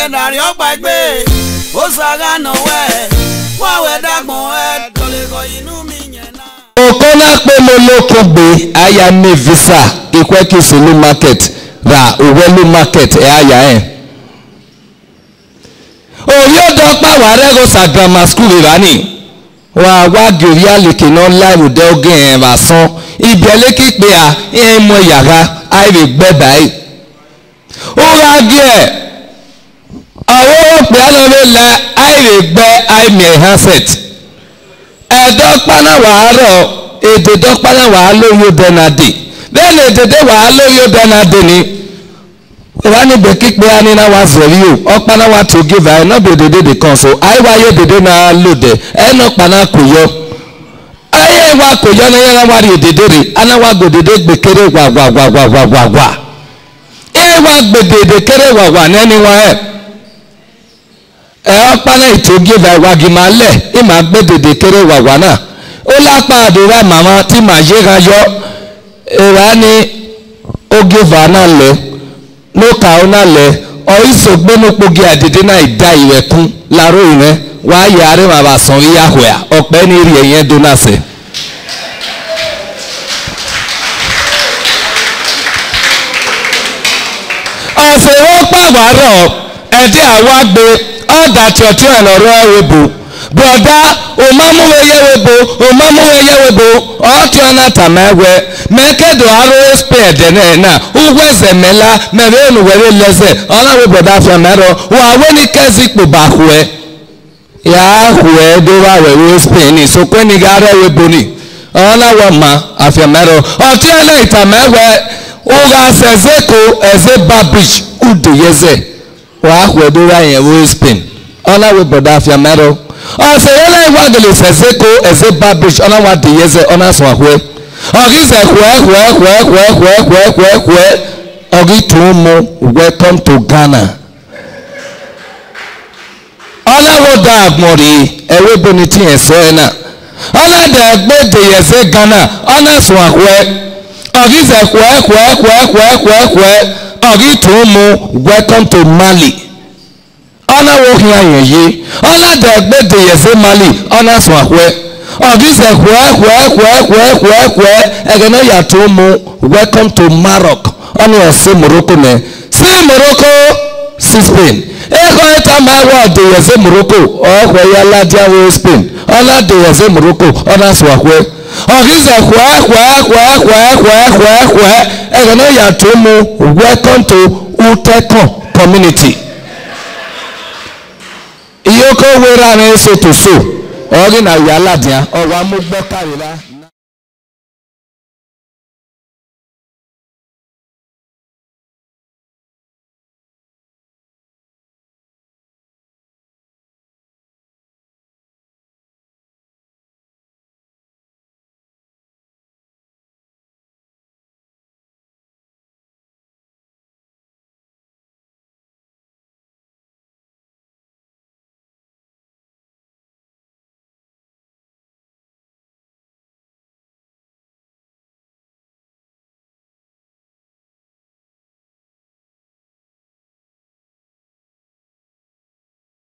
ẹ̀dàrí ọ̀pá gbé ó sàgá nọ̀wẹ́ wọ́n wẹ̀ dàgbọ̀n ẹ̀ tọ́lẹ̀kọ̀ inú mi yẹn náà. Okona pe mo lokogbe aya me visa ikweki sulu market ra owelu market e aya oyo do pa ware go sa grammar school rani wa gori aleke no live de ogen ba son ibele ki pe a e mo yara ai be gbe bai o ra ge awo pe alo le la ai be gbe ai me handset ẹ̀dọ́pánà wàárọ̀ èdè dọ́pánà wàá lóyún dẹ́nadè bẹ́ẹ̀ ni èdè wàá lóyún dẹ́nadè ni ìwánibẹ̀ kíkpé anínà wà zọ̀rí o ọ̀pánà wà tó give ẹ̀ náà bẹ̀ dédé dè kàn so àyíwáyé dédé náà lòdẹ̀ ẹ̀ náà pánà kò yọ ayé wa kò yọ náà yẹn wà rí èdèdè rè aná wà gbèdédé gbèkéré wàwàwàwàwà ẹ̀ wà gbèdédé kéré wàwà nẹ́ni wà ẹ̀ ọ̀pánà ètò give ẹ̀ wàgì máa lẹ̀ ẹ̀ máa gbèdédé kéré wàwà náà ó lápá àdúrà màmá tí màá yé ra yọ ìwà ni ó give ẹ̀ náà lẹ̀ lóka ó náà lẹ̀ ọ̀ísọ̀ gbẹ́nupọ̀gì àdìdí náà ìdá ìwẹ̀ kún láró ìrẹ́ wà á yà àárẹ̀ màbà sàn yíyá hùwà ọ̀pẹ́ ní rí ẹ̀yẹn dónàṣẹ̀. ọ̀sẹ̀ wọ́n pàwárọ̀ ẹ̀dí àwa gbé ọ̀dà tíọ̀tíọ̀ ẹ̀lọ́rọ̀ ẹ̀wẹ̀bù bọ̀dá òmàmúwẹ̀yẹ̀wẹ̀bù òmàmúwẹ̀yẹ̀wẹ̀bù ọ̀tíọ̀nà tàmẹ́wẹ̀ mẹ́kẹ́dọ̀ aró ẹ̀spẹ̀ ẹ̀dẹ̀ náà ugbẹ́sẹ̀ mẹ́la mẹ́rin olùwẹ̀rẹ̀ lẹ́sẹ̀ ọ̀làwẹ̀ bọ̀dá fẹ̀mẹ́rọ wà wẹ́ni kẹ́sì pò bá hùwẹ́ yà á hùwẹ́ dówà wẹ̀rẹ̀ ẹ̀spẹ̀ ní sọ̀kwẹ́ni gàrẹ́ ẹ̀wẹ̀bù ni ọ̀làwọ̀ mà àfẹ̀mẹ́rọ ọ̀tíọ̀nà ìtàmẹ́wẹ̀ ụga sezeko eze babish udeyeze wa ahwedo wa yen wo Spain ona we boda afia mero o se yele igwagele sezeko eze babish ona wa deyeze ona so ahwe ogize hwe ogi tumo welcome to Ghana ona wo da agbori ewe boniti eso na ona da gbe deyeze Ghana ona so ahwe ọ̀gízẹ̀ kwẹ́kwẹ́kwẹ́kwẹ́kwẹ́ ọ̀gí tó mú welcome to Mali ọ̀nà wo hìí àyẹ̀yẹ ọ̀nà dẹ̀gbẹ́dẹ̀ yẹ̀sẹ̀ Mali ọ̀nà sùn àkwẹ́ ọ̀gízẹ̀ kwẹ́kwẹ́kwẹ́kwẹ́kwẹ́ ẹ̀gẹ̀ náà yà tó mú welcome to Maroc ọ̀nà ọ̀sẹ̀ Morocco nẹ̀ sí Morocco sí Spain ẹ̀kọ́ ẹ̀ta máa wọ̀ ọ̀dẹ̀ yẹ̀sẹ̀ Morocco ọ̀kwẹ́ yà ládìáwó Spain ọ̀nà dẹ̀ yẹ̀sẹ̀ Morocco ọ̀nà sùn àkwẹ́ ọ̀gízẹ̀ kwẹ́kwẹ́kwẹ́kwẹ́kwẹ́kwẹ́ ẹ̀rọ náà yàtọ̀ mú welcome to Utekon community. Iyoko wera ní èso tó so ọ̀gí náà yà ládìá ọ̀rọ̀ amúgbọ́kàrìlá.